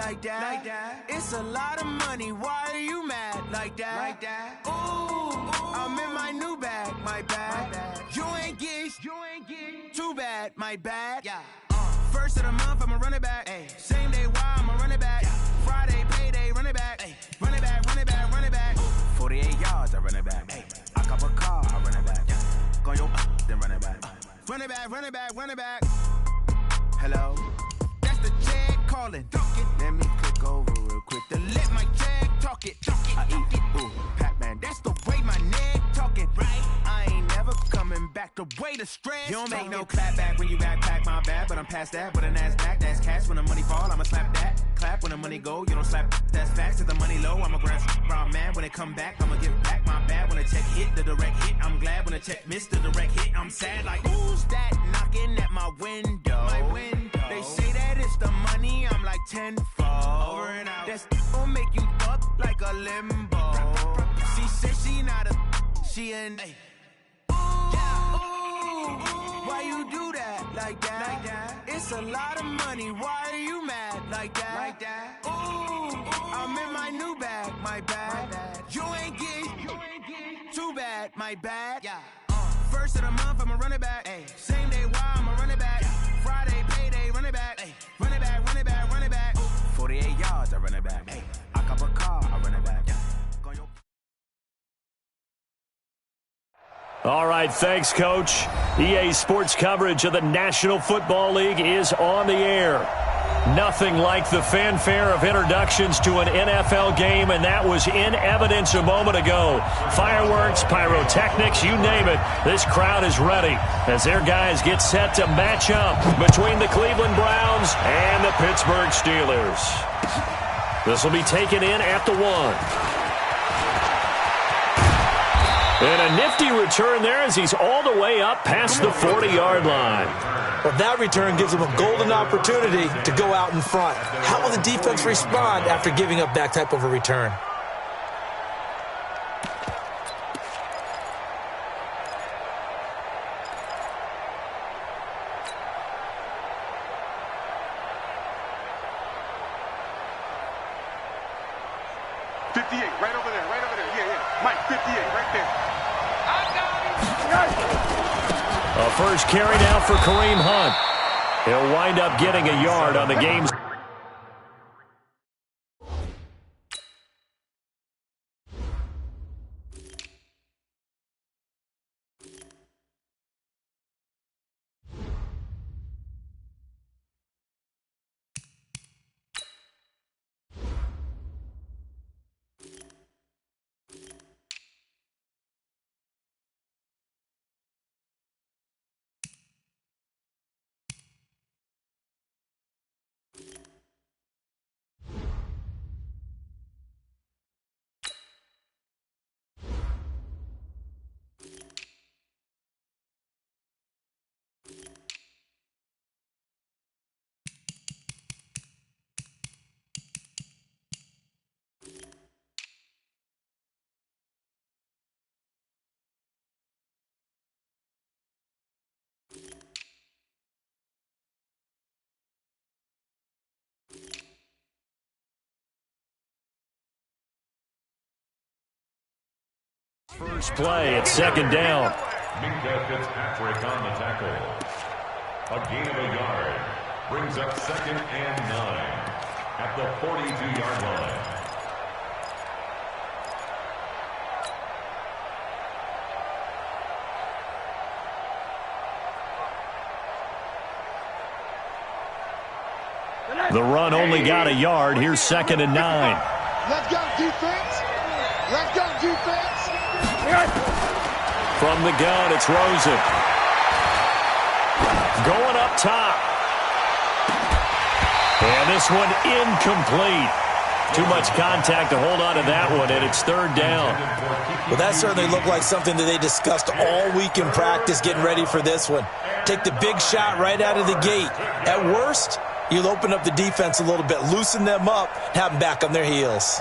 like that. It's a lot of money, why are you mad like that? Ooh, I'm in my new bag, my bad. You ain't get too bad, my bad. First of the month, I'ma run it back. Same day, why I'ma run it back. Friday, payday, run it back. Run it back, run it back, run it back. 48 yards, I run it back. I cop a car, I run it back. Go your then run it back. Run it back, run it back, run it back. Hello? That's the check calling. Let me click over real quick to let my check talk it. I eat it, ooh, Pac-Man. That's the way my neck talking. Right? I ain't never coming back the way the stress. You don't make no clap back when you backpack, my bad. But I'm past that with an ass back. That's cash when the money fall. I'ma slap that. Clap when the money go. You don't slap. That's facts. If the money low, I'ma grab round man. When it come back, I'ma give back my bad. When the check hit, the direct hit. I'm glad when the check missed the direct hit. I'm sad like, who's that knocking at my window? They say that it's the money. I'm like tenfold. Over and out. That's gon' make you up like a limbo. She said she not a, she an. Why you do that like that? It's a lot of money. Why are you mad like that? Ooh, I'm in my new bag, my bad. You ain't get too bad, my bad. First of the month, I'ma run it back. Same day, why I'ma run it back. Friday, payday, run it back. Run it back, run it back, run it back. 48 yards, I run it back. I cop a car, I run it back. All right, thanks, Coach. EA Sports coverage of the National Football League is on the air. Nothing like the fanfare of introductions to an NFL game, and that was in evidence a moment ago. Fireworks, pyrotechnics, you name it. This crowd is ready as their guys get set to match up between the Cleveland Browns and the Pittsburgh Steelers. This will be taken in at the 1. And a nifty return there as he's all the way up past the 40-yard line. Well, that return gives him a golden opportunity to go out in front. How will the defense respond after giving up that type of a return? Right over there. Yeah. Mike, 58, right there. A first carry now for Kareem Hunt. He'll wind up getting a yard on the game's. First play at second down. Minka Fitzpatrick on the tackle. A gain of a yard. Brings up 2nd and 9 at the 42-yard line. The run only got a yard. Here's 2nd and 9. Let's go, defense. Let's go, defense. From the gun, it's Rosen. Going up top. And this one incomplete. Too much contact to hold on to that one, and it's 3rd down. Well, that certainly looked like something that they discussed all week in practice getting ready for this one. Take the big shot right out of the gate. At worst, you'll open up the defense a little bit, loosen them up, have them back on their heels.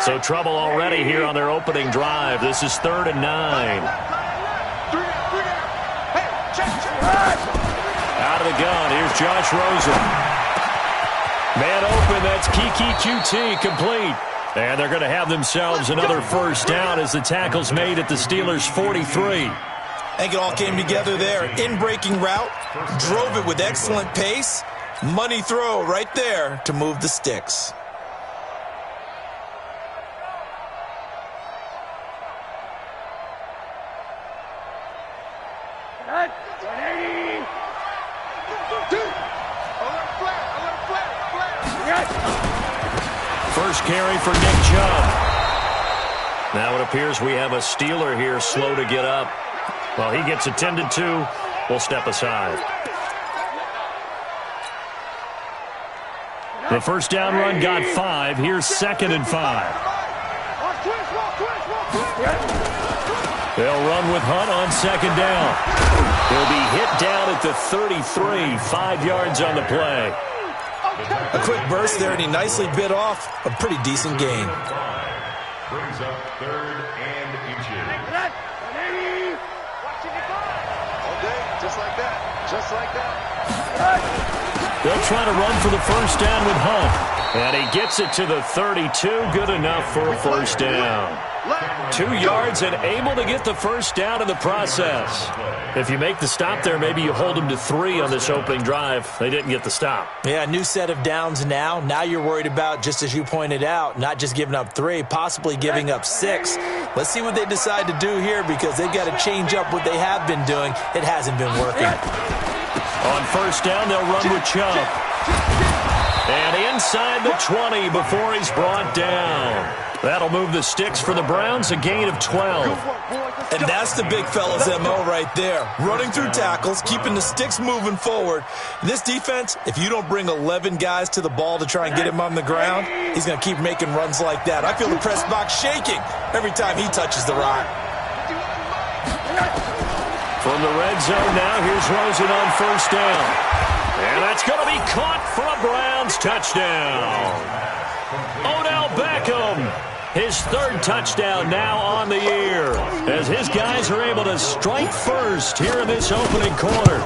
So trouble already here on their opening drive. This is 3rd and 9. Out of the gun, here's Josh Rosen. Man open, that's Kiki QT complete. And they're going to have themselves another first down as the tackle's made at the Steelers' 43. I think it all came together there. In-breaking route, drove it with excellent pace. Money throw right there to move the sticks. First carry for Nick Chubb. Now it appears we have a Steeler here slow to get up. Well, he gets attended to. We'll step aside. The first down run got 5. Here's 2nd and 5. They'll run with Hunt on 2nd down. He'll be hit down at the 33, 5 yards on the play. A quick burst there, and he nicely bit off a pretty decent gain. Brings up 3rd and inches. All day, just like that. Just like that. They'll try to run for the first down with Hunt. And he gets it to the 32. Good enough for a first down. 2 yards and able to get the first down in the process. If you make the stop there, maybe you hold them to 3 on this opening drive. They didn't get the stop. Yeah, new set of downs now. Now you're worried about, just as you pointed out, not just giving up 3, possibly giving up 6. Let's see what they decide to do here because they've got to change up what they have been doing. It hasn't been working. On first down, they'll run with Chubb. And inside the 20 before he's brought down. That'll move the sticks for the Browns, a gain of 12. And that's the big fella's MO right there. Running through tackles, keeping the sticks moving forward. This defense, if you don't bring 11 guys to the ball to try and get him on the ground, he's going to keep making runs like that. I feel the press box shaking every time he touches the rock. From the red zone now, here's Rosen on first down. And that's going to be caught for a Browns touchdown. Odell Beckham, his 3rd touchdown now on the year, as his guys are able to strike first here in this opening quarter.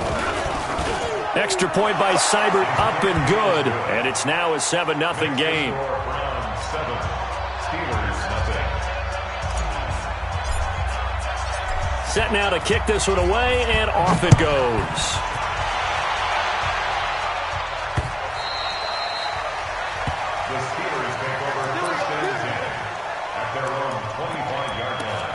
Extra point by Seibert up and good, and it's now a 7-0 game. Browns 7, Steelers nothing. Set now to kick this one away, and off it goes. The Steelers take over 1st and 10 at their own 25-yard line.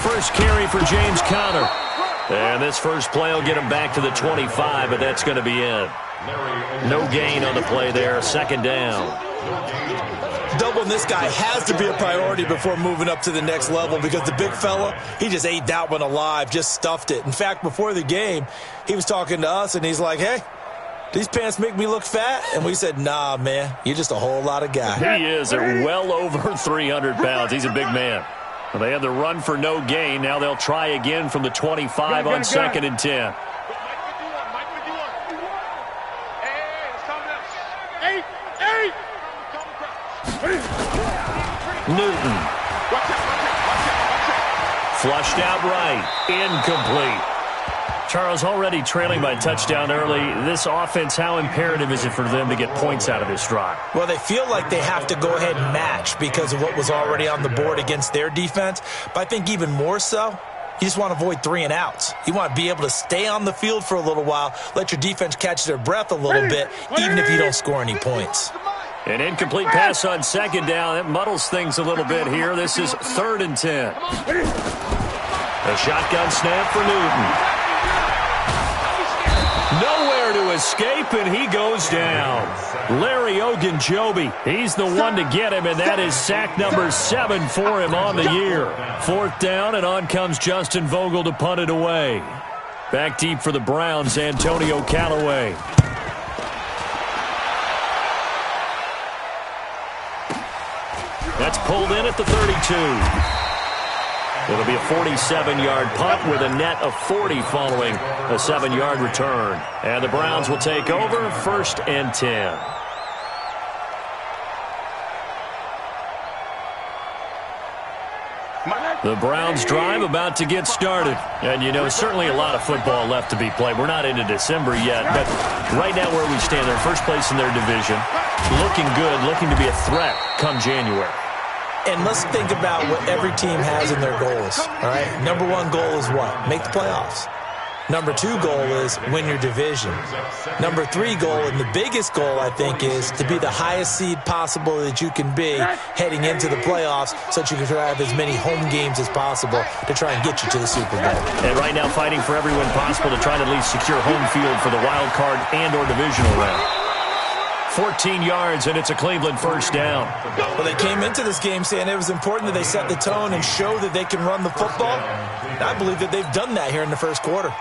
First carry for James Conner. And this first play will get him back to the 25, but that's going to be it. No gain on the play there. 2nd down. Doubling this guy has to be a priority before moving up to the next level because the big fella, he just ate that one alive, just stuffed it. In fact, before the game, he was talking to us, and he's like, hey, these pants make me look fat? And we said, nah, man, you're just a whole lot of guy. He is at well over 300 pounds. He's a big man. Well, they had the run for no gain. Now they'll try again from the 25 on 2nd and 10. Newton. Flushed out right. Incomplete. Charles, already trailing by touchdown early. This offense, how imperative is it for them to get points out of this drive? Well, they feel like they have to go ahead and match because of what was already on the board against their defense. But I think even more so, you just want to avoid 3 and outs. You want to be able to stay on the field for a little while, let your defense catch their breath a little bit, even if you don't score any points. An incomplete pass on 2nd down. That muddles things a little bit here. This is 3rd and 10. A shotgun snap for Newton. Nowhere escape, and he goes down. Larry Ogunjobi, he's the one to get him, and that is sack number 7 for him on the year. 4th down, and on comes Justin Vogel to punt it away. Back deep for the Browns, Antonio Callaway. That's pulled in at the 32. It'll be a 47-yard punt with a net of 40 following a 7-yard return. And the Browns will take over 1st and 10. The Browns drive about to get started. And, you know, certainly a lot of football left to be played. We're not into December yet, but right now where we stand, they're first place in their division. Looking good, looking to be a threat come January. And let's think about what every team has in their goals, all right? Number 1 goal is what? Make the playoffs. Number 2 goal is win your division. Number 3 goal, and the biggest goal, I think, is to be the highest seed possible that you can be heading into the playoffs so that you can have as many home games as possible to try and get you to the Super Bowl. And right now fighting for every win possible to try to at least secure home field for the wild card and or divisional round. 14 yards, and it's a Cleveland 1st down. Well, they came into this game saying it was important that they set the tone and show that they can run the football. And I believe that they've done that here in the first quarter.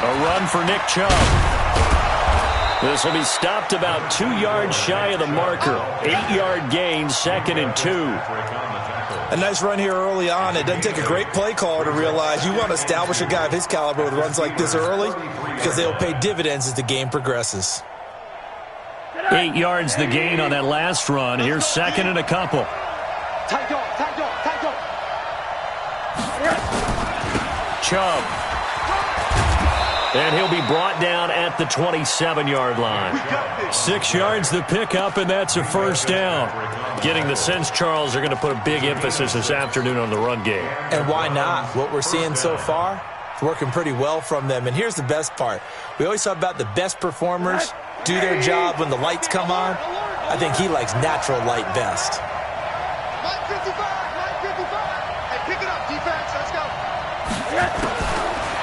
A run for Nick Chubb. This will be stopped about 2 yards shy of the marker. 8-yard gain, 2nd and 2. A nice run here early on. It doesn't take a great play caller to realize you want to establish a guy of his caliber with runs like this early because they'll pay dividends as the game progresses. 8 yards the gain on that last run. Here's 2nd and a couple. Chubb. And he'll be brought down at the 27-yard line. 6 yards the pickup, and that's a 1st down. Getting the sense, Charles, they're going to put a big emphasis this afternoon on the run game. And why not? What we're seeing so far, it's working pretty well from them. And here's the best part. We always talk about the best performers do their job when the lights come on. I think he likes natural light best. Line 55, line 55. Hey, pick it up, defense. Let's go.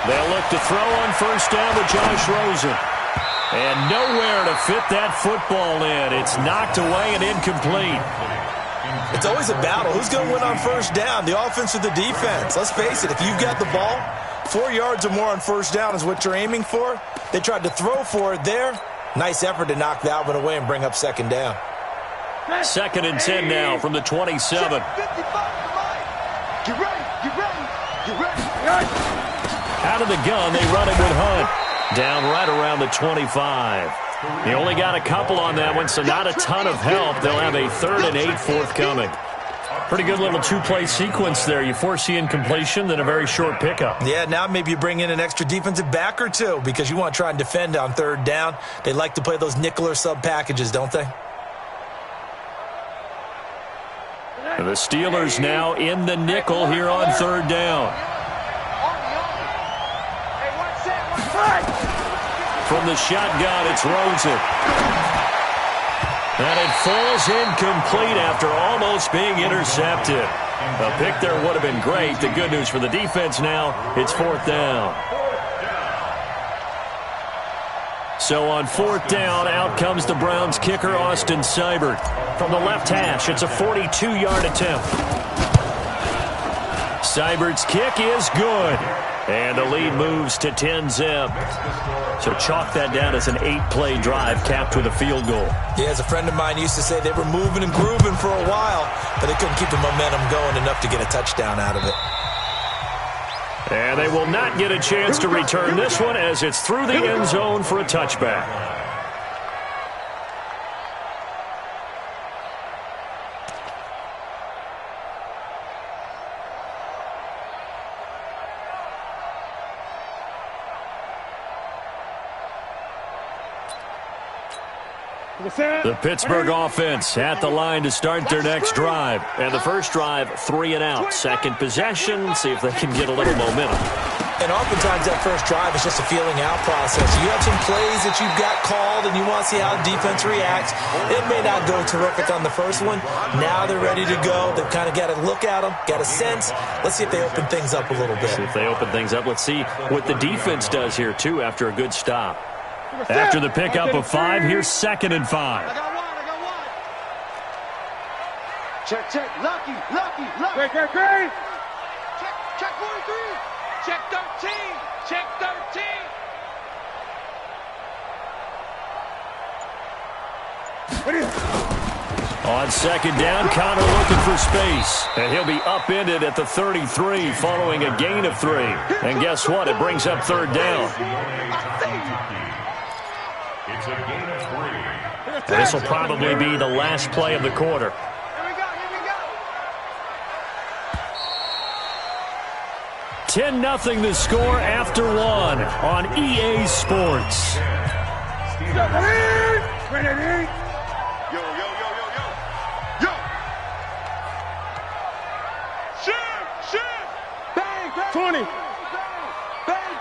They'll look to throw on 1st down with Josh Rosen. And nowhere to fit that football in. It's knocked away and incomplete. It's always a battle. Who's going to win on 1st down, the offense or the defense? Let's face it, if you've got the ball, 4 yards or more on 1st down is what you're aiming for. They tried to throw for it there. Nice effort to knock that one away and bring up 2nd down. 2nd and 10 now from the 27. Get ready, get ready, get ready. Out of the gun, they run it with Hunt. Down right around the 25. He only got a couple on that one, so not a ton of help. They'll have a 3rd and 8 forthcoming. Pretty good little 2-play sequence there. You foresee incompletion, then a very short pickup. Yeah, now maybe you bring in an extra defensive back or two because you want to try and defend on 3rd down. They like to play those nickel or sub packages, don't they? And the Steelers now in the nickel here on 3rd down. From the shotgun, it's Rosen. And it falls incomplete after almost being intercepted. A pick there would have been great. The good news for the defense now, it's 4th down. So on 4th down, out comes the Browns kicker, Austin Seibert. From the left hash, it's a 42-yard attempt. Seibert's kick is good. And the lead moves to 10-zip. So chalk that down as an 8-play drive capped with a field goal. Yeah, as a friend of mine used to say, they were moving and grooving for a while, but they couldn't keep the momentum going enough to get a touchdown out of it. And they will not get a chance to return this one as it's through the end zone for a touchback. The Pittsburgh offense at the line to start their next drive. And the first drive, 3 and out. Second possession, see if they can get a little momentum. And And oftentimes that first drive is just a feeling out process. You have some plays that you've got called and you want to see how the defense reacts. It may not go terrific on the first one. Now they're ready to go. They've kind of got to look at them, got a sense. Let's see if they open things up a little bit. See if they open things up. Let's see what the defense does here, too, after a good stop. After the pickup of 5, here's 2nd and 5. I got one. Check. Lucky. Great. Check 43. Check 13. Check 13. On 2nd down, Connor looking for space. And he'll be upended at the 33 following a gain of 3. And guess what? It brings up 3rd down. It's a gain of 3. And this will probably be the last play of the quarter. Here we go. 10-0 the score after 1 on EA Sports. Yo. Shoot. Bang. 20. Bang.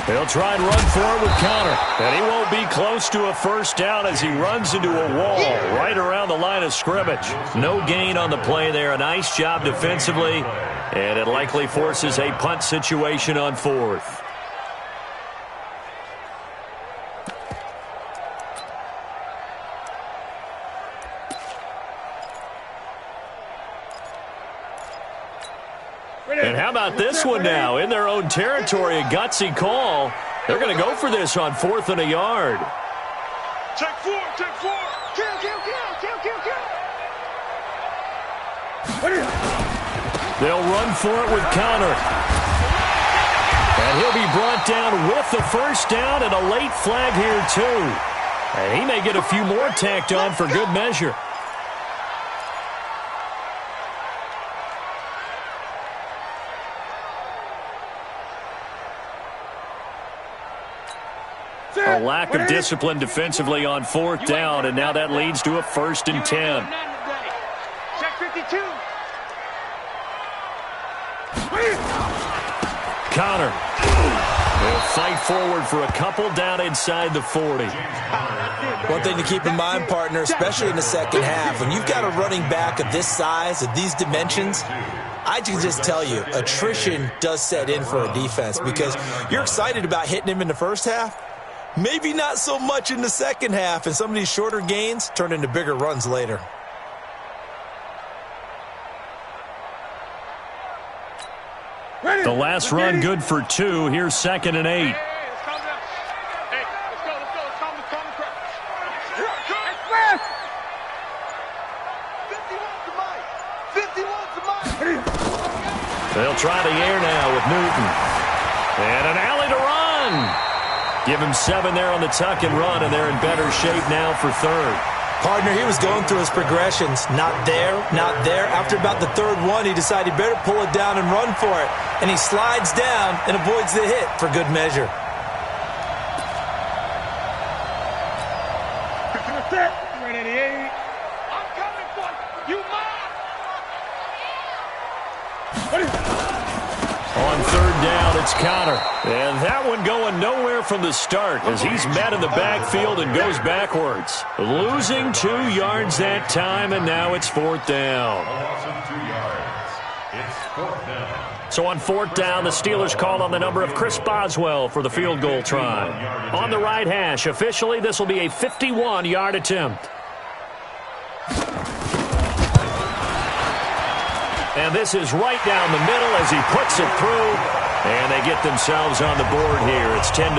He'll try and run for it with Connor. And he won't be close to a first down as he runs into a wall right around the line of scrimmage. No gain on the play there. A nice job defensively. And it likely forces a punt situation on 4th. And how about this one now? In their own territory, a gutsy call. They're going to go for this on 4th and a yard. Check 4. Kill. They'll run for it with Connor. And he'll be brought down with the first down and a late flag here, too. And he may get a few more tacked on for good measure. A lack of discipline defensively on 4th down, and now that leads to a 1st and 10. Check 52. Connor will fight forward for a couple down inside the 40. One thing to keep in mind, partner, especially in the second half, when you've got a running back of this size, of these dimensions, I can just tell you, attrition does set in for a defense because you're excited about hitting him in the first half. Maybe not so much in the second half, and some of these shorter gains turn into bigger runs later. The last run good for 2. Here's 2nd and 8. They'll try the air now with Newton. And an alley to run. Give him 7 there on the tuck and run, and they're in better shape now for 3rd. Partner, he was going through his progressions. Not there. After about the 3rd one, he decided he better pull it down and run for it. And he slides down and avoids the hit for good measure. I'm coming for you. On 3rd down, it's Connor. And that one going nowhere from the start as he's met in the backfield and goes backwards. Losing 2 yards that time, and now it's 4th down. A loss of 2 yards. It's 4th down. So on 4th down, the Steelers call on the number of Chris Boswell for the field goal try. On the right hash, officially, this will be a 51-yard attempt. And this is right down the middle as he puts it through. And they get themselves on the board here. It's 10-3.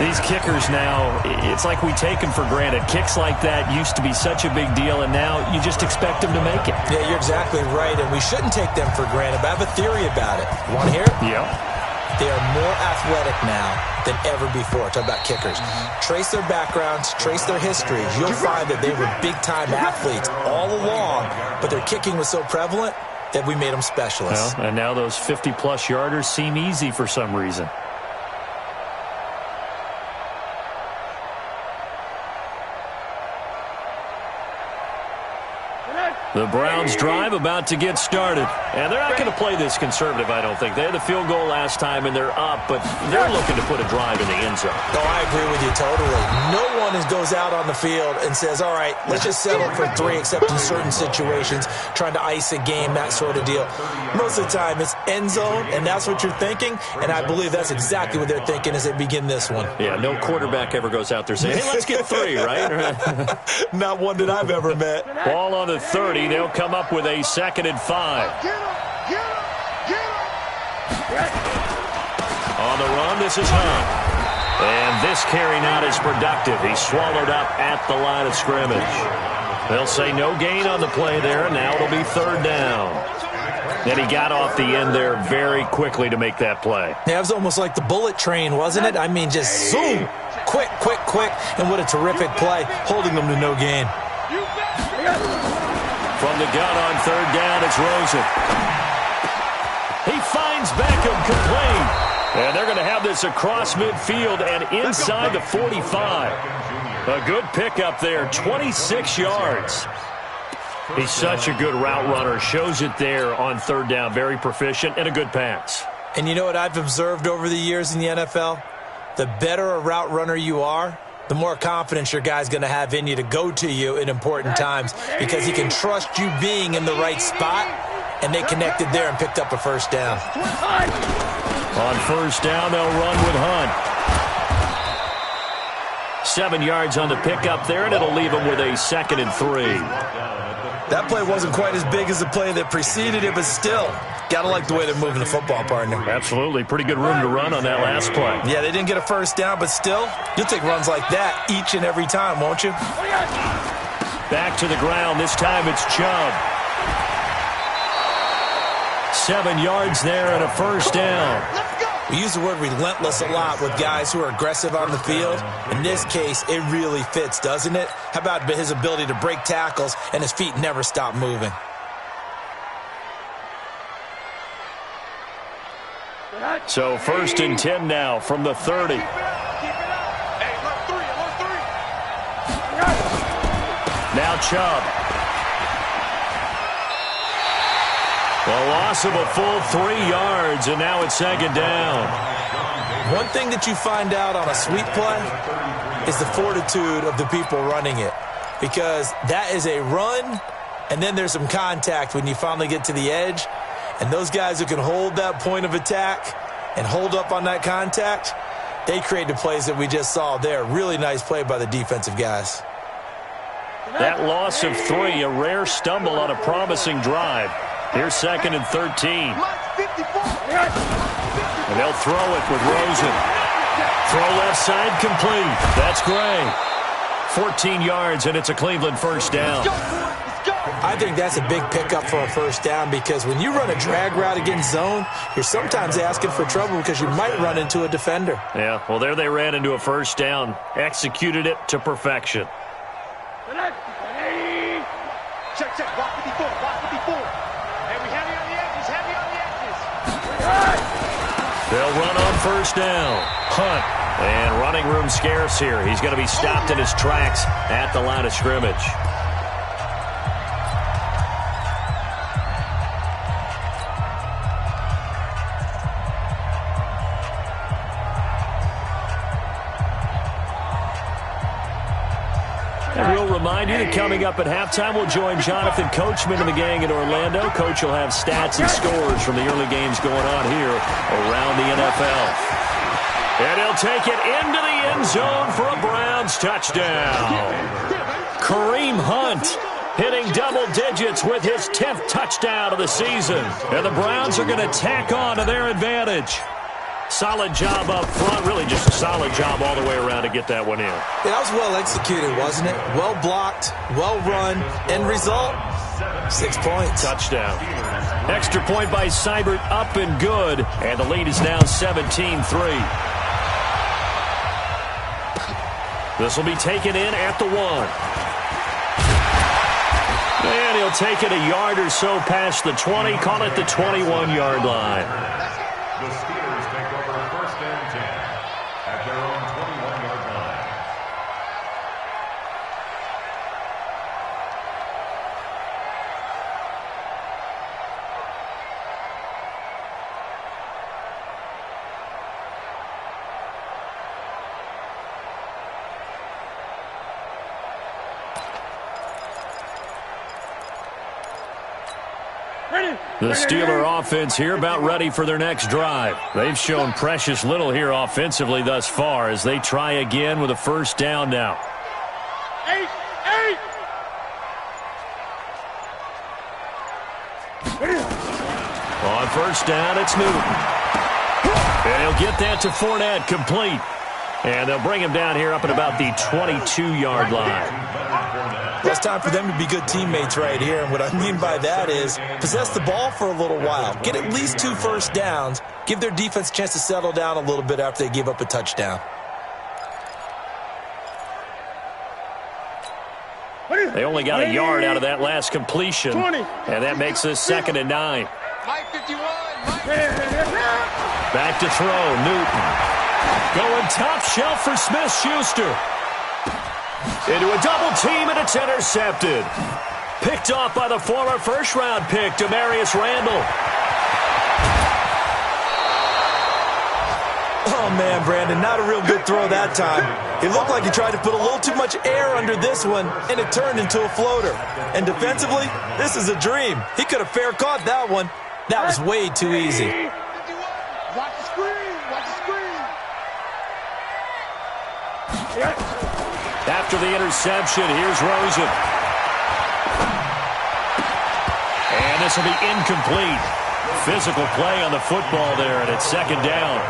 These kickers now, it's like we take them for granted. Kicks like that used to be such a big deal, and now you just expect them to make it. Yeah, you're exactly right, and we shouldn't take them for granted. But I have a theory about it. Want to hear it? Yeah. They are more athletic now than ever before. Talk about kickers. Trace their backgrounds, trace their histories. You'll find that they were big-time athletes all along, but their kicking was so prevalent that we made them specialists. Well, and now those 50-plus yarders seem easy for some reason. The Browns drive about to get started. And they're not going to play this conservative, I don't think. They had the field goal last time, and they're up, but they're looking to put a drive in the end zone. No, I agree with you totally. No one goes out on the field and says, all right, let's just settle for 3, except in certain situations, trying to ice a game, that sort of deal. Most of the time, it's end zone, and that's what you're thinking, and I believe that's exactly what they're thinking as they begin this one. Yeah, no quarterback ever goes out there saying, hey, let's get 3, right? Not one that I've ever met. Ball on the 30. They'll come up with a 2nd and 5. On the run, this is Hunt. And this carry not as productive. He's swallowed up at the line of scrimmage. They'll say no gain on the play there, and now it'll be 3rd down. And he got off the end there very quickly to make that play. Yeah, it was almost like the bullet train, wasn't it? I mean, just zoom, quick, quick, quick, and what a terrific play, holding them to no gain. From the gun on 3rd down, it's Rosen. He finds Beckham complete. And they're going to have this across midfield and inside the 45. A good pickup there, 26 yards. He's such a good route runner. Shows it there on 3rd down. Very proficient and a good pass. And you know what I've observed over the years in the NFL? The better a route runner you are, the more confidence your guy's going to have in you to go to you in important times, because he can trust you being in the right spot, and they connected there and picked up a 1st down. On 1st down, they'll run with Hunt. 7 yards on the pickup there, and it'll leave him with a 2nd and 3. That play wasn't quite as big as the play that preceded it, but still, got to like the way they're moving the football, partner. Absolutely. Pretty good room to run on that last play. Yeah, they didn't get a 1st down, but still, you'll take runs like that each and every time, won't you? Back to the ground. This time it's Chubb. 7 yards there and a 1st down. We use the word relentless a lot with guys who are aggressive on the field. In this case, it really fits, doesn't it? How about his ability to break tackles and his feet never stop moving? So 1st and 10 now from the 30. Now Chubb. A loss of a full 3 yards, and now it's 2nd down. One thing that you find out on a sweep play is the fortitude of the people running it, because that is a run, and then there's some contact when you finally get to the edge, and those guys who can hold that point of attack and hold up on that contact, they create the plays that we just saw there. Really nice play by the defensive guys. That loss of 3, a rare stumble on a promising drive. Here's 2nd and 13. And they'll throw it with Rosen. Throw left side complete. That's Gray. 14 yards, and it's a Cleveland 1st down. I think that's a big pickup for a 1st down, because when you run a drag route against zone, you're sometimes asking for trouble because you might run into a defender. Yeah, well, there they ran into a 1st down. Executed it to perfection. Check, check. Block 54. Block 54. Hey, we heavy on the edges. Heavy on the edges. They'll run on 1st down. Hunt. And running room scarce here. He's going to be stopped in his tracks at the line of scrimmage. And we'll remind you that coming up at halftime, we'll join Jonathan Coachman and the gang in Orlando. Coach will have stats and scores from the early games going on here around the NFL. And he'll take it into the end zone for a Browns touchdown. Kareem Hunt hitting double digits with his 10th touchdown of the season. And the Browns are going to tack on to their advantage. Solid job up front, really just a solid job all the way around to get that one in. Yeah, that was well executed, wasn't it? Well blocked, well run, end result, 6 points. Touchdown. Extra point by Seibert, up and good, and the lead is now 17-3. This will be taken in at the 1. And he'll take it a yard or so past the 20, call it the 21-yard line. The Steelers take over 1st and 10 at their own 21-yard line. The Steeler offense here about ready for their next drive. They've shown precious little here offensively thus far as they try again with a first down now. 8. On first down, it's Newton. And he'll get that to Fournette, complete. And they'll bring him down here up at about the 22-yard line. Well, it's time for them to be good teammates right here. And what I mean by that is possess the ball for a little while. Get at least 2 first downs. Give their defense a chance to settle down a little bit after they give up a touchdown. They only got a yard out of that last completion. And that makes this 2nd and 9. Mike 51. Back to throw, Newton. Going top shelf for Smith-Schuster. Into a double team, and it's intercepted. Picked off by the former first-round pick, Demarius Randall. Oh, man, Brandon, not a real good throw that time. It looked like he tried to put a little too much air under this one, and it turned into a floater. And defensively, this is a dream. He could have fair caught that one. That was way too easy. Watch the screen. Watch the screen. After the interception, here's Rosen. And this will be incomplete. Physical play on the football there, and it's 2nd down.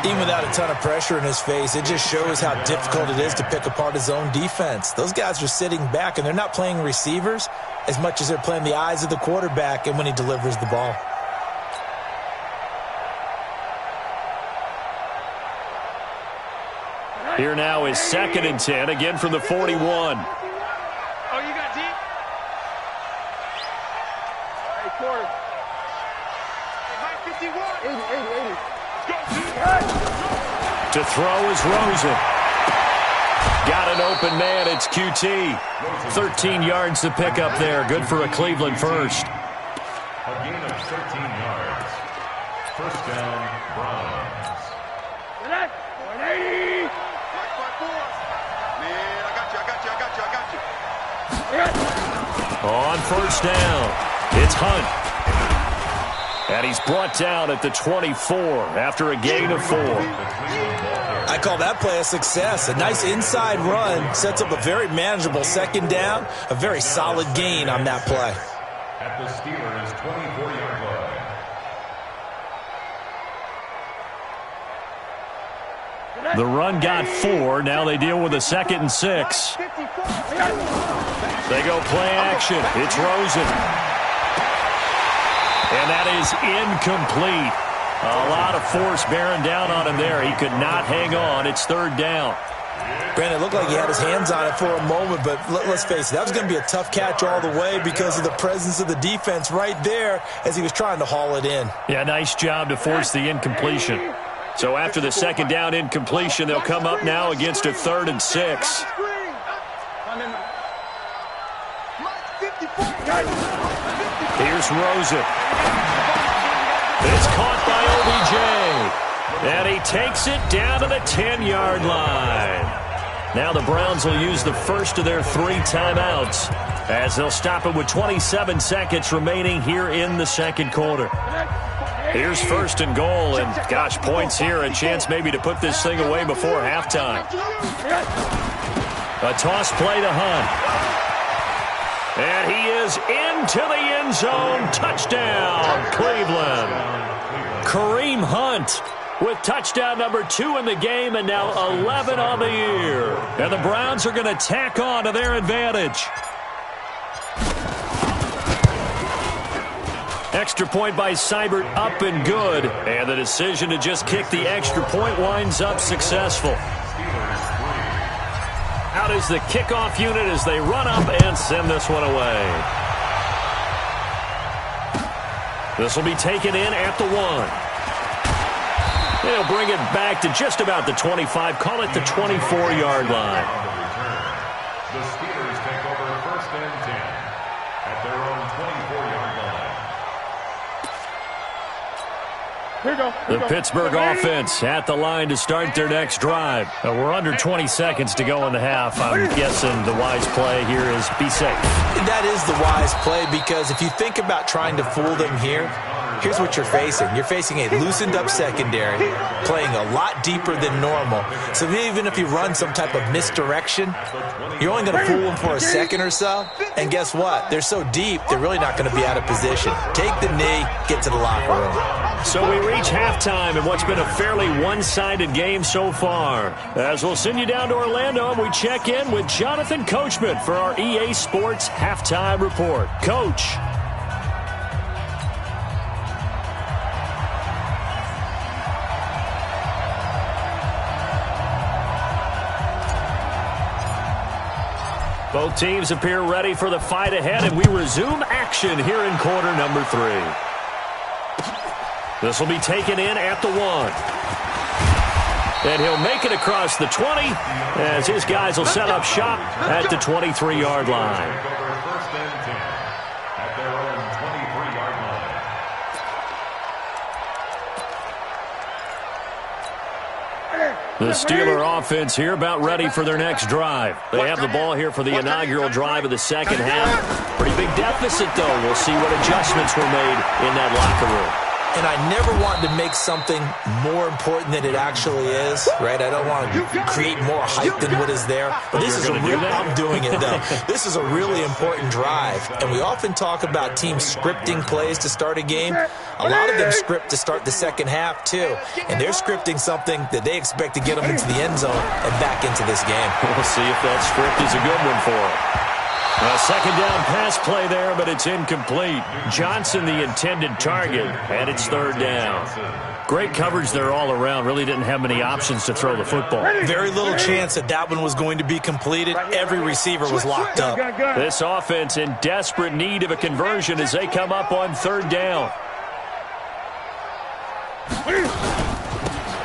Even without a ton of pressure in his face, it just shows how difficult it is to pick apart his own defense. Those guys are sitting back, and they're not playing receivers as much as they're playing the eyes of the quarterback and when he delivers the ball. Here now is 2nd and 10, again from the 41. Oh, you got deep? Hey, quarter. Hey, Mike 51. 80. To throw is Rosen. Got an open man, it's QT. 13 yards to pick up there. Good for a Cleveland first. A gain of 13 yards. First down, Browns. 180. Mike 54. Man, I got you. On first down, it's Hunt. And he's brought down at the 24 after a gain of 4. I call that play a success. A nice inside run sets up a very manageable 2nd down. A very solid gain on that play. At the Steelers' 24-yard line. The run got 4. Now they deal with a 2nd and 6. They go play action. It's Rosen. And that is incomplete. A lot of force bearing down on him there. He could not hang on. It's 3rd down. Brandon, it looked like he had his hands on it for a moment, but let's face it, that was going to be a tough catch all the way because of the presence of the defense right there as he was trying to haul it in. Yeah, nice job to force the incompletion. So after the 2nd down incompletion, they'll come up now against a 3rd and 6. Here's Rosen. It's caught by OBJ. And he takes it down to the 10-yard line. Now the Browns will use the first of their 3 timeouts as they'll stop it with 27 seconds remaining here in the 2nd quarter. Here's 1st and goal, and gosh, points here, a chance maybe to put this thing away before halftime. A toss play to Hunt. And he is into the end zone. Touchdown, Cleveland. Kareem Hunt with touchdown number 2 in the game and now 11 on the year. And the Browns are going to tack on to their advantage. Extra point by Seibert up and good. And the decision to just kick the extra point winds up successful. Out is the kickoff unit as they run up and send this one away. This will be taken in at the 1. They'll bring it back to just about the 25, call it the 24-yard line. The Steelers take over 1st and 10 at their own 24-yard line. The Pittsburgh offense at the line to start their next drive. We're under 20 seconds to go in the half. I'm guessing the wise play here is be safe. That is the wise play, because if you think about trying to fool them here, here's what you're facing. You're facing a loosened-up secondary, playing a lot deeper than normal. So even if you run some type of misdirection, you're only going to fool them for a second or so. And guess what? They're so deep, they're really not going to be out of position. Take the knee, get to the locker room. So we reach halftime in what's been a fairly one-sided game so far. As we'll send you down to Orlando, and we check in with Jonathan Coachman for our EA Sports Halftime Report. Coach. Both teams appear ready for the fight ahead, and we resume action here in quarter number 3. This will be taken in at the 1. And he'll make it across the 20 as his guys will set up shop at the 23-yard line. First and 10 at their own 23-yard line. The Steeler offense here about ready for their next drive. They have the ball here for the inaugural drive of the second half. Pretty big deficit, though. We'll see what adjustments were made in that locker room. And I never want to make something more important than it actually is, right? I don't want to create more hype than what is there. But this is a real, I'm doing it, though. This is a really important drive. And we often talk about teams scripting plays to start a game. A lot of them script to start the second half, too. And they're scripting something that they expect to get them into the end zone and back into this game. We'll see if that script is a good one for them. A second down pass play there, but it's incomplete. Johnson the intended target, and it's third down. Great coverage there all around. Really didn't have many options to throw the football. Very little chance that that one was going to be completed. Every receiver was locked up. This offense in desperate need of a conversion as they come up on third down.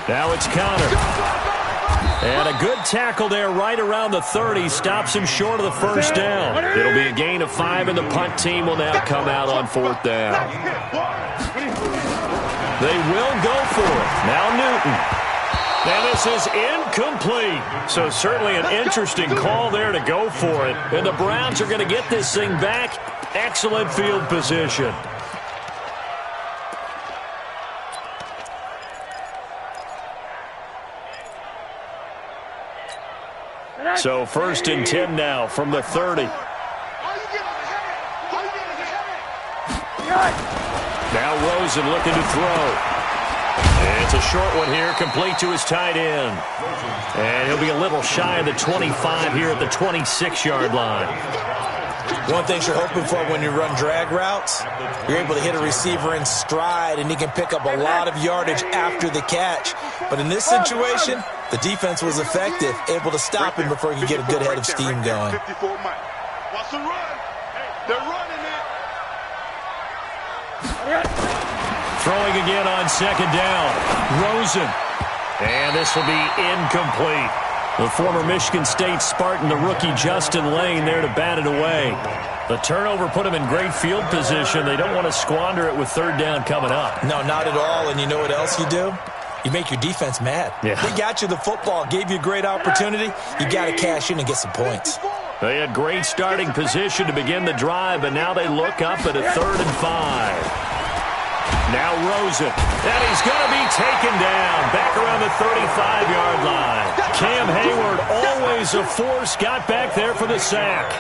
Now it's Connor. And a good tackle there right around the 30. Stops him short of the first down. It'll be a gain of 5, and the punt team will now come out on fourth down. They will go for it. Now Newton. And this is incomplete. So certainly an interesting call there to go for it. And the Browns are going to get this thing back. Excellent field position. So first and 10 now from the 30. Now Rosen looking to throw. And it's a short one here, complete to his tight end. And he'll be a little shy of the 25 here at the 26-yard line. One thing you're hoping for when you run drag routes, you're able to hit a receiver in stride, and he can pick up a lot of yardage after the catch. But in this situation, the defense was effective, able to stop him before he could get a good head of steam going. Watch the run. They're running it. Throwing again on second down. Rosen. And this will be incomplete. The former Michigan State Spartan, the rookie Justin Lane, there to bat it away. The turnover put him in great field position. They don't want to squander it with third down coming up. No, not at all. And you know what else you do? You make your defense mad. Yeah. They got you the football, gave you a great opportunity. You got to cash in and get some points. They had great starting position to begin the drive, but now they look up at a 3rd and 5. Now Rosen, and he's going to be taken down back around the 35-yard line. Cam Hayward, always a force, got back there for the sack.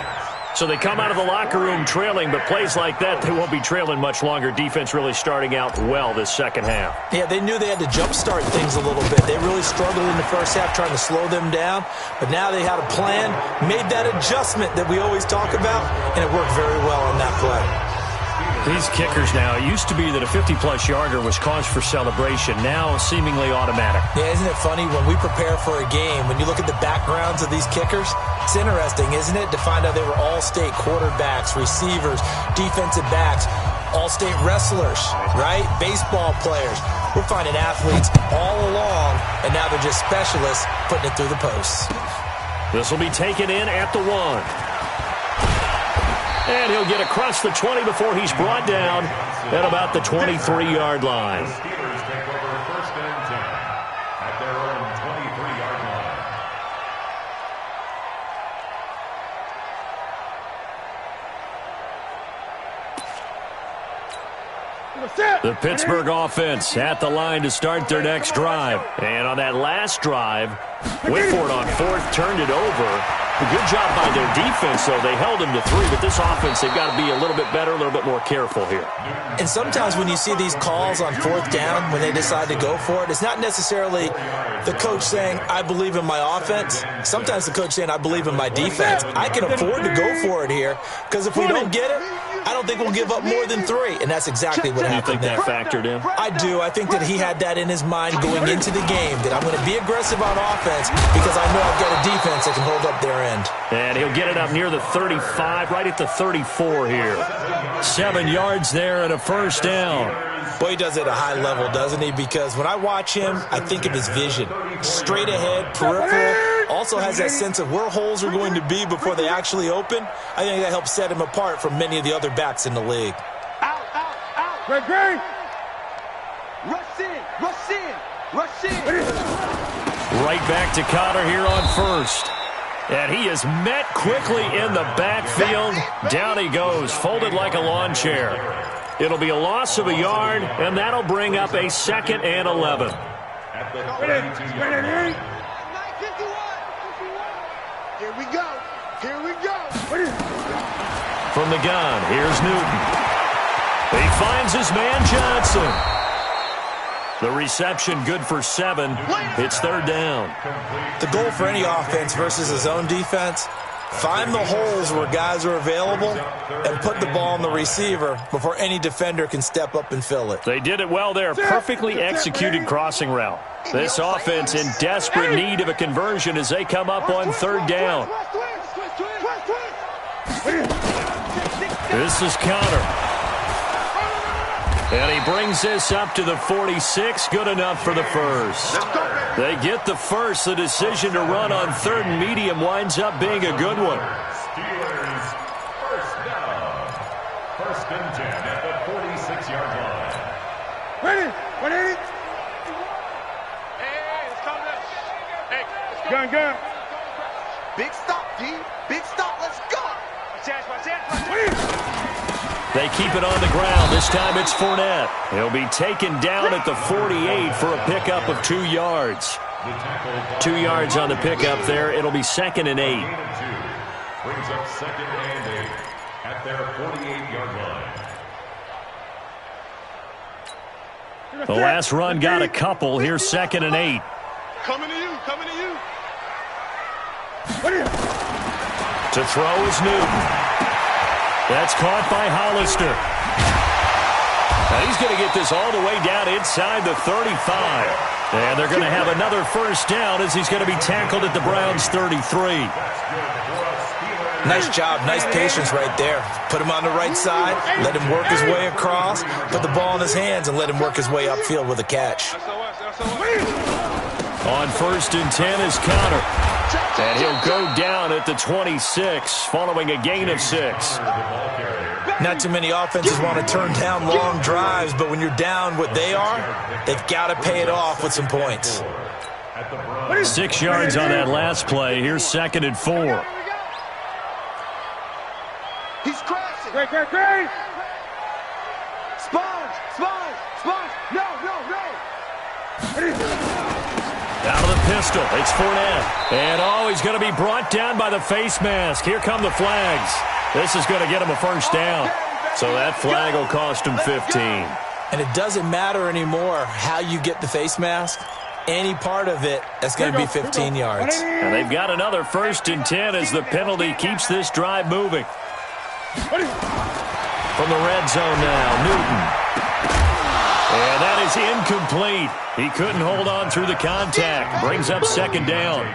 So they come out of the locker room trailing, but plays like that, they won't be trailing much longer. Defense really starting out well this second half. Yeah, they knew they had to jumpstart things a little bit. They really struggled in the first half trying to slow them down, but now they had a plan, made that adjustment that we always talk about, and it worked very well on that play. These kickers now, it used to be that a 50-plus yarder was cause for celebration. Now seemingly automatic. Yeah, isn't it funny when we prepare for a game, when you look at the backgrounds of these kickers, it's interesting, isn't it, to find out they were all-state quarterbacks, receivers, defensive backs, all-state wrestlers, right? Baseball players. We're finding athletes all along, and now they're just specialists putting it through the posts. This will be taken in at the 1. And he'll get across the 20 before he's brought down at about the 23-yard line. The Pittsburgh offense at the line to start their next drive. And on that last drive, went for it on fourth, turned it over. A good job by their defense, though. They held him to 3, but this offense, they've got to be a little bit better, a little bit more careful here. And sometimes when you see these calls on fourth down, when they decide to go for it, it's not necessarily the coach saying, I believe in my offense. Sometimes the coach saying, I believe in my defense. I can afford to go for it here, because if we don't get it, I don't think we'll give up more than 3, and that's exactly what happened there. You think that factored in? I do. I think that he had that in his mind going into the game, that I'm going to be aggressive on offense because I know I've got a defense that can hold up their end. And he'll get it up near the 35, right at the 34 here. 7 yards there and a first down. Boy, he does it at a high level, doesn't he? Because when I watch him, I think of his vision. Straight ahead, peripheral. Also has that sense of where holes are going to be before they actually open. I think that helps set him apart from many of the other backs in the league. Out, out, out. Great. Rush in, rush in, rush in. Right back to Connor here on first. And he is met quickly in the backfield. Down he goes, folded like a lawn chair. It'll be a loss of a yard, and that'll bring up a 2nd and 11. At the 32-yard line. 951. Here we go. Here we go. From the gun, here's Newton. He finds his man Johnson. The reception good for 7. It's 3rd down. The goal for any offense versus his own defense, find the holes where guys are available and put the ball on the receiver before any defender can step up and fill it. They did it well there. Perfectly executed crossing route. This offense in desperate need of a conversion as they come up on 3rd down. This is Connor. And he brings this up to the 46. Good enough for the first. They get the first. The decision to run on 3rd and medium winds up being a good one. Steelers first down. 1st and 10 at the 46-yard line. Ready. Hey, let's come this. Hey, let's go. Gun. Big stop, D. Big stop. Let's go. They keep it on the ground. This time it's Fournette. He'll be taken down at the 48 for a pickup of 2 yards. 2 yards on the pickup there. It'll be 2nd and 8. Brings up 2nd and 8 at their 48-yard line. The last run got a couple. Here's 2nd and 8. Coming to you. To throw is Newton. That's caught by Hollister. Now he's going to get this all the way down inside the 35. And they're going to have another first down as he's going to be tackled at the Browns' 33. Nice job, nice patience right there. Put him on the right side, let him work his way across, put the ball in his hands, and let him work his way upfield with a catch. On 1st and 10 is Connor. And he'll go down at the 26 following a gain of 6. Not too many offenses want to turn down long drives, but when you're down what they are, they've got to pay it off with some points. 6 yards on that last play. Here's 2nd and 4. He's crashing. Great. Sponge. No. Out of the pistol, it's Fournette. And he's going to be brought down by the face mask. Here come the flags. This is going to get him a first down. So that flag will cost him 15. And it doesn't matter anymore how you get the face mask. Any part of it, that's going to be 15 yards. And they've got another 1st and 10 as the penalty keeps this drive moving. From the red zone now, Newton. And that is incomplete. He couldn't hold on through the contact. Brings up 2nd down.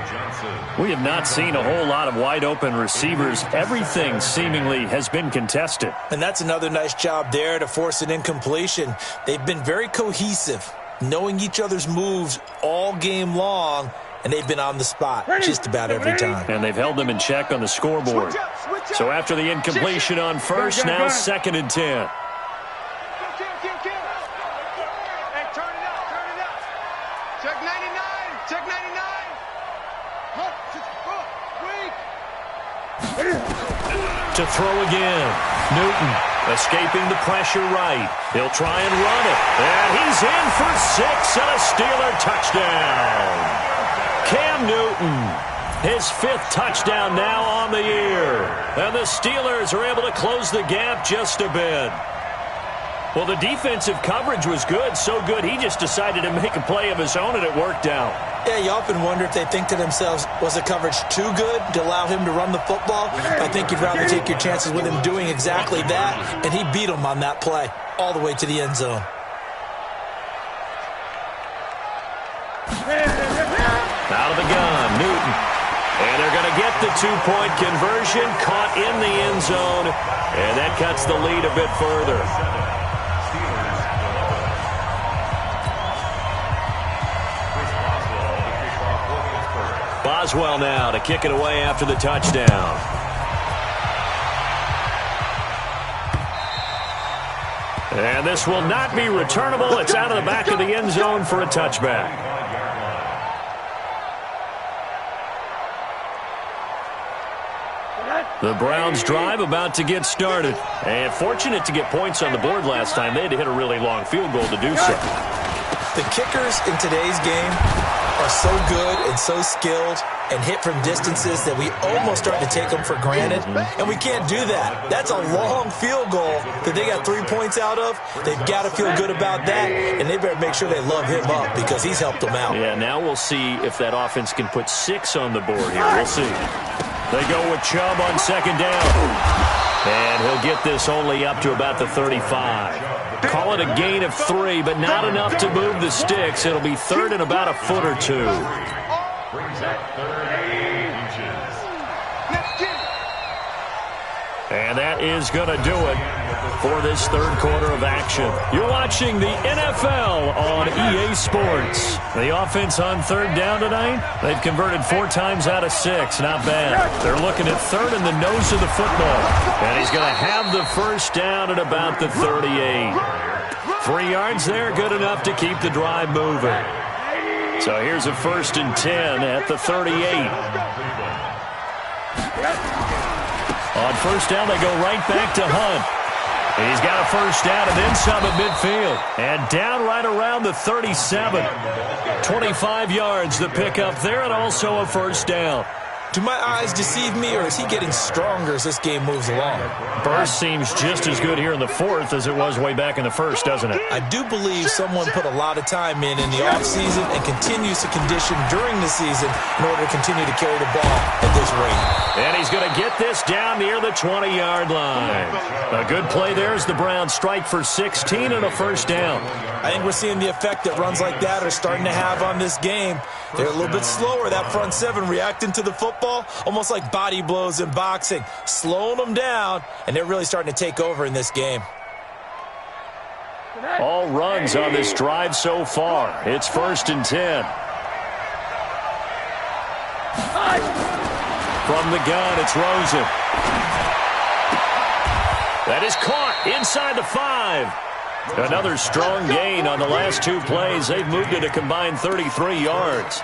We have not seen a whole lot of wide-open receivers. Everything seemingly has been contested. And that's another nice job there to force an incompletion. They've been very cohesive, knowing each other's moves all game long, and they've been on the spot just about every time. And they've held them in check on the scoreboard. So after the incompletion on 1st, now 2nd and 10. To throw again, Newton. Escaping the pressure right. He'll try and run it. And he's in for 6 and a Steeler touchdown. Cam Newton, his 5th touchdown now on the year. And the Steelers are able to close the gap just a bit. Well, the defensive coverage was good, so good he just decided to make a play of his own, and it worked out. Yeah, you often wonder if they think to themselves, was the coverage too good to allow him to run the football? I think you'd rather take your chances with him doing exactly that, and he beat him on that play all the way to the end zone. Out of the gun, Newton. And they're going to get the 2-point conversion, caught in the end zone, and that cuts the lead a bit further. Boswell now to kick it away after the touchdown. And this will not be returnable. It's out of the back of the end zone for a touchback. The Browns drive about to get started. And fortunate to get points on the board last time. They had to hit a really long field goal to do so. The kickers in today's game are so good and so skilled and hit from distances that we almost start to take them for granted, and we can't do that. That's a long field goal that they got 3 points out of. They've got to feel good about that, and they better make sure they love him up because he's helped them out. Yeah, now we'll see if that offense can put 6 on the board here. We'll see. They go with Chubb on 2nd down, and he'll get this only up to about the 35. Call it a gain of 3, but not enough to move the sticks. It'll be 3rd and about a foot or 2. Brings up 38 inches. And that is going to do it for this 3rd quarter of action. You're watching the NFL on EA Sports. The offense on 3rd down tonight, they've converted 4 times out of 6. Not bad. They're looking at 3rd in the nose of the football. And he's going to have the 1st down at about the 38. 3 yards there, good enough to keep the drive moving. So here's a 1st and 10 at the 38. On 1st down, they go right back to Hunt. He's got a 1st down and then some at midfield. And down right around the 37. 25 yards the pickup there and also a 1st down. Do my eyes deceive me, or is he getting stronger as this game moves along? Burst seems just as good here in the 4th as it was way back in the 1st, doesn't it? I do believe someone put a lot of time in the offseason and continues to condition during the season in order to continue to carry the ball at this rate. And he's going to get this down near the 20-yard line. A good play there as the Browns strike for 16 and a 1st down. I think we're seeing the effect that runs like that are starting to have on this game. They're a little bit slower, that front 7 reacting to the football, almost like body blows in boxing, slowing them down, and they're really starting to take over in this game. All runs on this drive so far. It's 1st and 10. From the gun, it's Rosen. That is caught inside the 5. Another strong gain on the last 2 plays. They've moved it a combined 33 yards.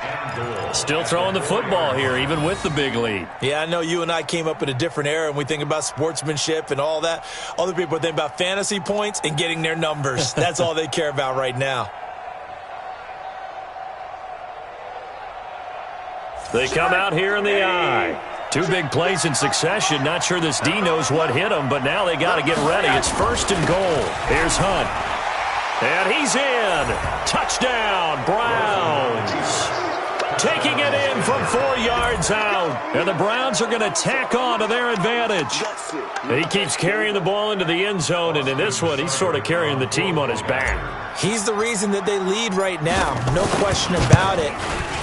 Still throwing the football here, even with the big lead. Yeah, I know you and I came up in a different era, and we think about sportsmanship and all that. Other people think about fantasy points and getting their numbers. That's all they care about right now. They come out here in the eye. 2 big plays in succession. Not sure this D knows what hit him, but now they got to get ready. It's 1st and goal. Here's Hunt. And he's in. Touchdown, Browns. Taking it in from 4 yards out. And the Browns are going to tack on to their advantage. He keeps carrying the ball into the end zone, and in this one, he's sort of carrying the team on his back. He's the reason that they lead right now. No question about it.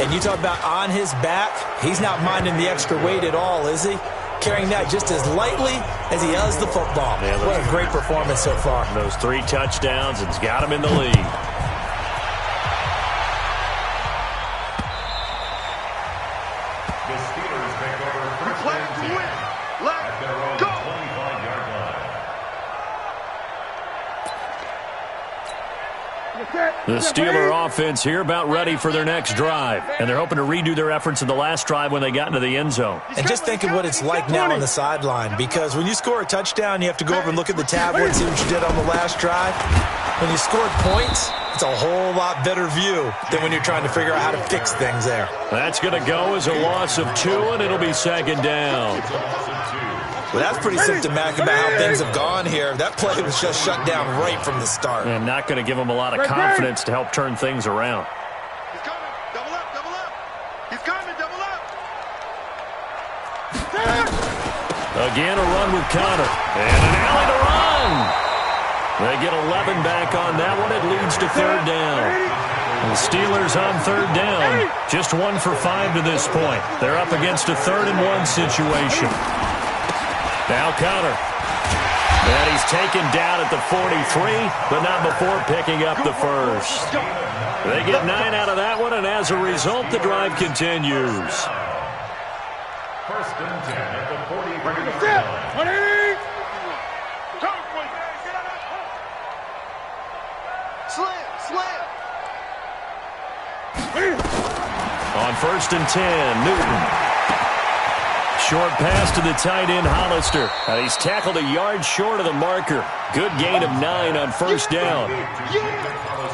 And you talk about on his back, he's not minding the extra weight at all, is he? Carrying that just as lightly as he does the football. Yeah, what a great performance so far. Those 3 touchdowns, and it's got him in the lead. The Steelers take over 1st and 10 at their own 25-yard line. The Steeler offense here about ready for their next drive. And they're hoping to redo their efforts in the last drive when they got into the end zone. And just think of what it's like now on the sideline, because when you score a touchdown, you have to go over and look at the tablet and see what you did on the last drive. When you scored points, it's a whole lot better view than when you're trying to figure out how to fix things there. That's going to go as a loss of 2, and it'll be second down. Well, that's pretty symptomatic about how things have gone here. That play was just shut down right from the start. And not going to give them a lot of confidence to help turn things around. He's coming. Double up, double up. He's coming, double up. Again, a run with Connor. And an alley to run. They get 11 back on that one. It leads to third down. The Steelers on third down. Just 1 for 5 to this point. They're up against a 3rd and 1 situation. Now Connor. And he's taken down at the 43, but not before picking up the first. They get 9 out of that one, and as a result, the drive continues. First and 10 at the 40. Slam. On first and 10, Newton. Short pass to the tight end, Hollister. He's tackled a yard short of the marker. Good gain of 9 on first down.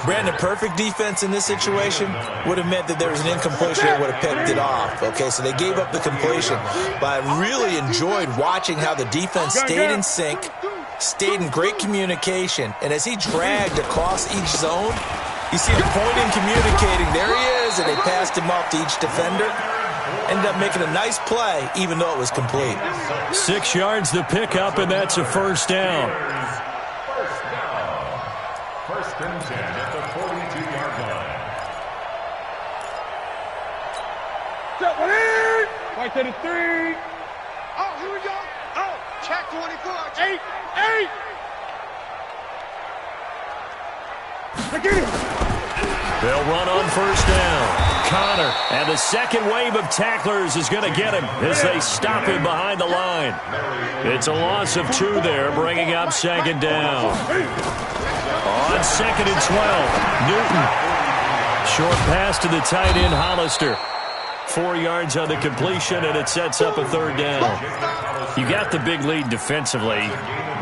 Brandon, perfect defense in this situation would have meant that there was an incompletion that would have picked it off. Okay, so they gave up the completion. But I really enjoyed watching how the defense stayed in sync, stayed in great communication, and as he dragged across each zone, you see him pointing, communicating. There he is, and they passed him off to each defender. Ended up making a nice play, even though it was complete. 6 yards to pick up, and that's a first down. First and 10 at the 42-yard line. Right to the 3. Oh, here we go. Oh, check 24. 8. They'll run on first down. Connor, and the second wave of tacklers is going to get him as they stop him behind the line. It's a loss of 2 there, bringing up second down. On second and 12, Newton. Short pass to the tight end, Hollister. 4 yards on the completion, and it sets up a third down. You got the big lead defensively,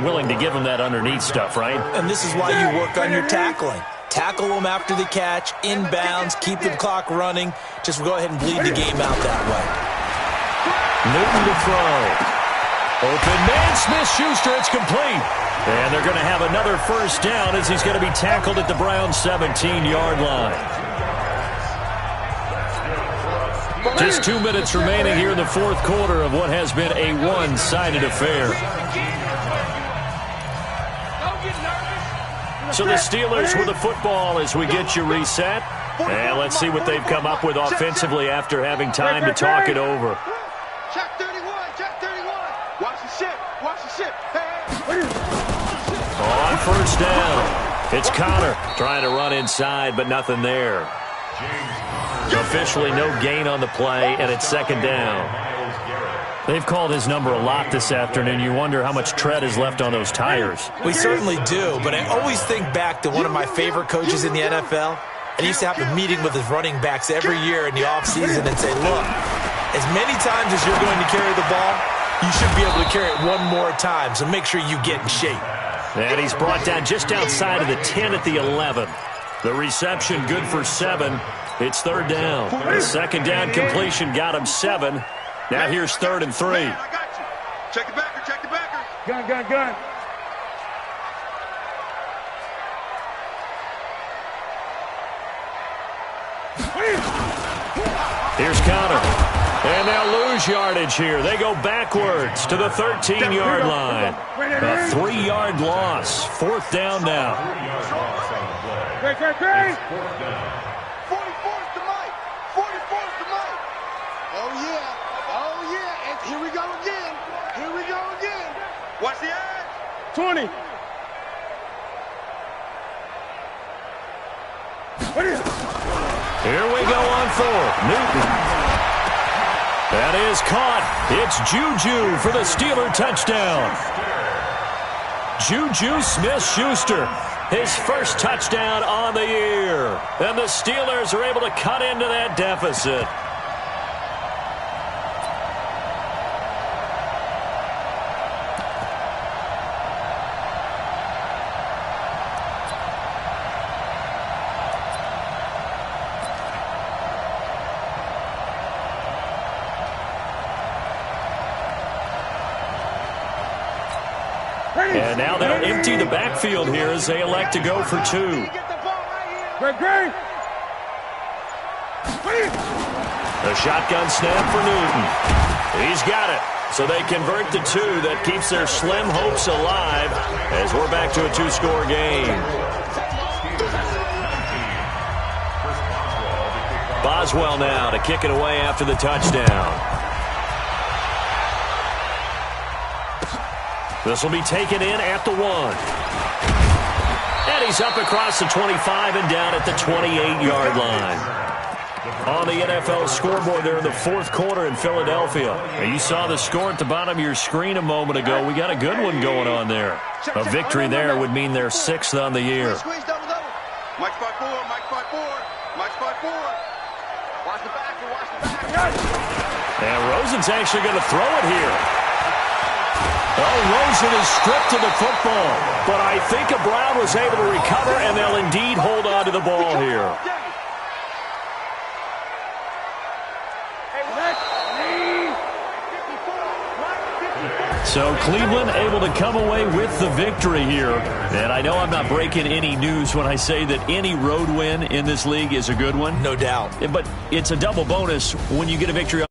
willing to give them that underneath stuff, right? And this is why you work on your tackling. Tackle them after the catch, inbounds, keep the clock running. Just go ahead and bleed the game out that way. Newton to throw. Open man, Smith-Schuster, it's complete. And they're going to have another first down as he's going to be tackled at the Browns' 17-yard line. Just 2 minutes remaining here in the fourth quarter of what has been a one-sided affair. So the Steelers with the football as we get you reset. And let's see what they've come up with offensively after having time to talk it over. Check 31. Watch the ship. Hey. On first down, it's Connor trying to run inside, but nothing there. Officially no gain on the play, and it's second down. They've called his number a lot this afternoon. You wonder how much tread is left on those tires. We certainly do, but I always think back to one of my favorite coaches in the NFL. And he used to have a meeting with his running backs every year in the offseason and say, look, as many times as you're going to carry the ball, you should be able to carry it one more time, so make sure you get in shape. And he's brought down just outside of the 10 at the 11. The reception good for 7. It's third down. The second down completion got him 7. Now here's 3rd and 3. Man, I got you. Check the backer. Gun. Here's Connor. And they'll lose yardage here. They go backwards to the 13-yard line. A 3-yard loss. 4th down now. 44's the mic. Oh, yeah. And here we go again. Watch the ad. 20. Here we go on 4th. Newton. That is caught. It's Juju for the Steeler touchdown. Juju Smith-Schuster his first touchdown on the year. And the Steelers are able to cut into that deficit. And now they'll empty the backfield here as they elect to go for 2. Great. The shotgun snap for Newton. He's got it. So they convert the 2. That keeps their slim hopes alive as we're back to a 2-score game. Boswell now to kick it away after the touchdown. This will be taken in at the 1. And he's up across the 25 and down at the 28-yard line. On the NFL scoreboard there in the fourth quarter in Philadelphia. And you saw the score at the bottom of your screen a moment ago. We got a good one going on there. A victory there would mean they're 6th on the year. Mike spot 4, Mike spot 4, Mike spot 4. Watch the back, watch the back. And Rosen's actually going to throw it here. Oh, Rosen is stripped of the football. But I think Brown was able to recover, and they'll indeed hold on to the ball here. So Cleveland able to come away with the victory here. And I know I'm not breaking any news when I say that any road win in this league is a good one. No doubt. But it's a double bonus when you get a victory